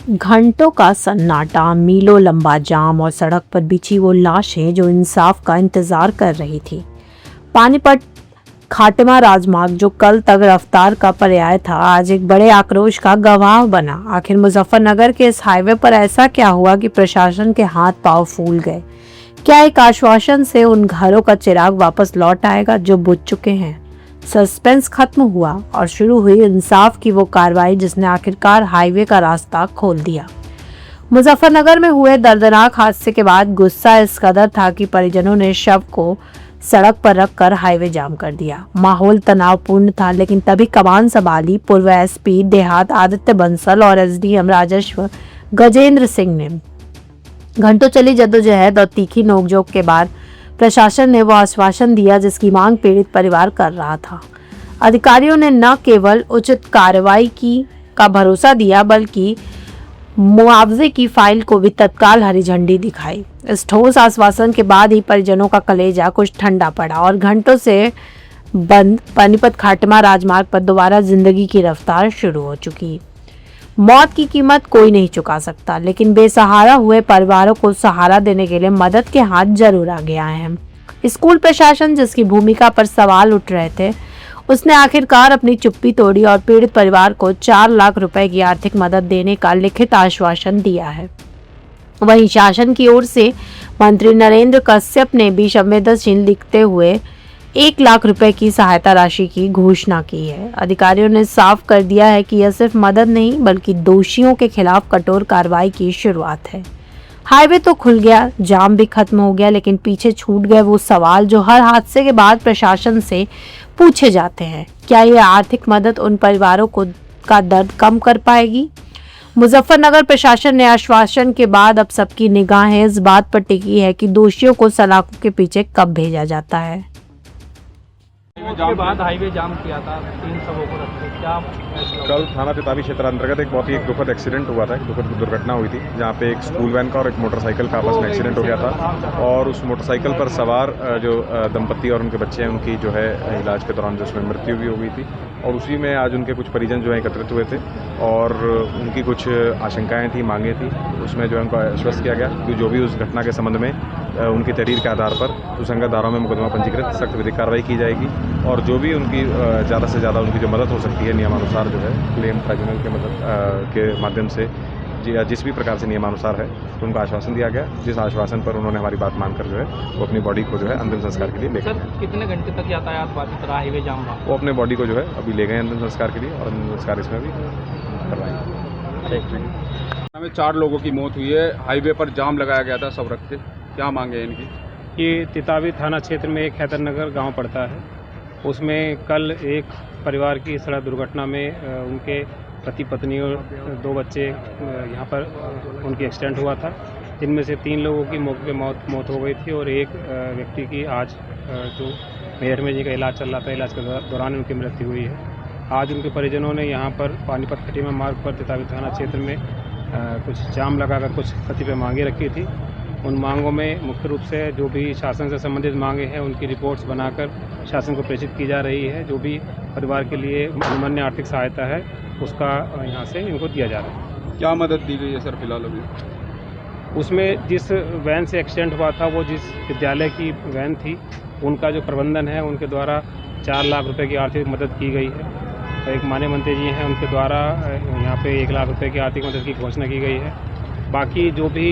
घंटों का सन्नाटा, मीलों लंबा जाम और सड़क पर बिछी वो लाशें जो इंसाफ का इंतजार कर रही थी। पानीपत खाटिमा राजमार्ग जो कल तक रफ्तार का पर्याय था, आज एक बड़े आक्रोश का गवाह बना। आखिर मुजफ्फरनगर के इस हाईवे पर ऐसा क्या हुआ कि प्रशासन के हाथ पांव फूल गए? क्या एक आश्वासन से उन घरों का चिराग वापस लौट आएगा जो बुझ चुके हैं? सस्पेंस खत्म हुआ और शुरू हुई इंसाफ की वो कार्रवाई जिसने आखिरकार हाईवे का रास्ता खोल दिया। मुजफ्फरनगर में हुए दर्दनाक हादसे के बाद गुस्सा इस कदर था कि परिजनों ने शव को सड़क पर रखकर हाईवे जाम कर दिया। माहौल तनावपूर्ण था, लेकिन तभी कमान संभाली पूर्व एसपी देहात आदित्य बंसल और एसडीएम राजस्व गजेंद्र सिंह ने। घंटों चली जद्दोजहद और तीखी नोकझोंक के बाद प्रशासन ने वो आश्वासन दिया जिसकी मांग पीड़ित परिवार कर रहा था। अधिकारियों ने न केवल उचित कार्रवाई का भरोसा दिया, बल्कि मुआवजे की फाइल को भी तत्काल हरी झंडी दिखाई। इस ठोस आश्वासन के बाद ही परिजनों का कलेजा कुछ ठंडा पड़ा और घंटों से बंद पानीपत खाटिमा राजमार्ग पर दोबारा जिंदगी की रफ्तार शुरू हो चुकी। मौत की कीमत कोई नहीं चुका सकता, लेकिन बेसहारा हुए परिवारों को सहारा देने के लिए मदद के हाथ जरूर आगे आए हैं। स्कूल प्रशासन, जिसकी भूमिका पर सवाल उठ रहे थे, उसने आखिरकार अपनी चुप्पी तोड़ी और पीड़ित परिवार को 4 लाख रुपए की आर्थिक मदद देने का लिखित आश्वासन दिया है। वहीं शासन की ओर से मंत्री नरेंद्र कश्यप ने भी संवेदनशील दिखते हुए 1 लाख रुपए की सहायता राशि की घोषणा की है। अधिकारियों ने साफ कर दिया है कि यह सिर्फ मदद नहीं, बल्कि दोषियों के खिलाफ कठोर कार्रवाई की शुरुआत है। हाईवे तो खुल गया, जाम भी खत्म हो गया, लेकिन पीछे छूट गए वो सवाल जो हर हादसे के बाद प्रशासन से पूछे जाते हैं। क्या यह आर्थिक मदद उन परिवारों का दर्द कम कर पाएगी? मुजफ्फरनगर प्रशासन ने आश्वासन के बाद अब सबकी निगाहें इस बात पर टिकी है कि दोषियों को सलाखों के पीछे कब भेजा जाता है। के बाद हाईवे जाम किया था, 3 शवों को रखते, क्या कल थाना तिताबी क्षेत्र अंतर्गत एक बहुत ही दुखद एक्सीडेंट हुआ था, एक दुखद दुर्घटना हुई थी, जहाँ पे एक स्कूल वैन का और एक मोटरसाइकिल का आपस में एक्सीडेंट हो गया था। और उस मोटरसाइकिल पर सवार जो दंपति और उनके बच्चे हैं, उनकी जो है इलाज के दौरान जो उसमें मृत्यु भी हो गई थी। और उसी में आज उनके कुछ परिजन जो है एकत्रित हुए थे और उनकी कुछ आशंकाएँ थी, मांगे थी, उसमें जो है उनको आश्वस्त किया गया कि जो भी उस घटना के संबंध में उनकी तहरीर के आधार पर सुसंगत धाराओं में मुकदमा पंजीकृत, सख्त विधिक कार्रवाई की जाएगी। और जो भी उनकी ज़्यादा से ज़्यादा उनकी जो मदद हो सकती है नियमानुसार जो है क्लेम ट्राइब्यूनल के मदद के माध्यम से जिस भी प्रकार से नियमानुसार है, तो उनको आश्वासन दिया गया, जिस आश्वासन पर उन्होंने हमारी बात मानकर जो है वो अपनी बॉडी को जो है अंतिम संस्कार के लिए ले गए। कितने घंटे तक यातायात बाधित रहा हाईवे जाम रहा? वो अपने बॉडी को जो है अभी ले गए अंतिम संस्कार के लिए और अंतिम संस्कार इसमें भी करवाएंगे। हमें 4 लोगों की मौत हुई है, हाईवे पर जाम लगाया गया था, सब रखते। क्या मांगे हैं इनकी? ये तितावी थाना क्षेत्र में एक हैदरनगर गांव पड़ता है। उसमें कल एक परिवार की सड़क दुर्घटना में उनके पति पत्नी और 2 बच्चे यहाँ पर उनकी एक्सीडेंट हुआ था, जिनमें से 3 लोगों की मौके पे मौत हो गई थी और एक व्यक्ति की आज जो मेरठ में जी का इलाज चल रहा था, इलाज के दौरान उनकी मृत्यु हुई है। आज उनके परिजनों ने यहाँ पर पानीपत खटीमा मार्ग पर तितावी थाना क्षेत्र में कुछ जाम लगाकर कुछ कतिपय मांगे रखी थी। उन मांगों में मुख्य रूप से जो भी शासन से संबंधित मांगे हैं, उनकी रिपोर्ट्स बनाकर शासन को प्रेषित की जा रही है। जो भी परिवार के लिए अनुमन्य आर्थिक सहायता है, उसका यहाँ से इनको दिया जा रहा है। क्या मदद दी गई है सर फिलहाल अभी? उसमें जिस वैन से एक्सीडेंट हुआ था, वो जिस विद्यालय की वैन थी, उनका जो प्रबंधन है, उनके द्वारा 4 लाख रुपए की आर्थिक मदद की गई है। एक माननीय मंत्री जी हैं, उनके द्वारा यहाँ पे 1 लाख रुपए की आर्थिक मदद की घोषणा की गई है। बाकी जो भी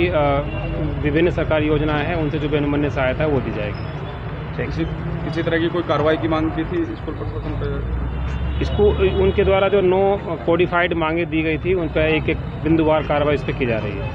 विभिन्न सरकारी योजनाएं हैं, उनसे जो भी अनुमन्य सहायता है वो दी जाएगी। किसी तरह की कोई कार्रवाई की मांग की थी स्कूल प्रशासन पर? इसको उनके द्वारा जो 9 कोडिफाइड मांगे दी गई थी, उन पर एक बिंदुवार कार्रवाई इस पर की जा रही है।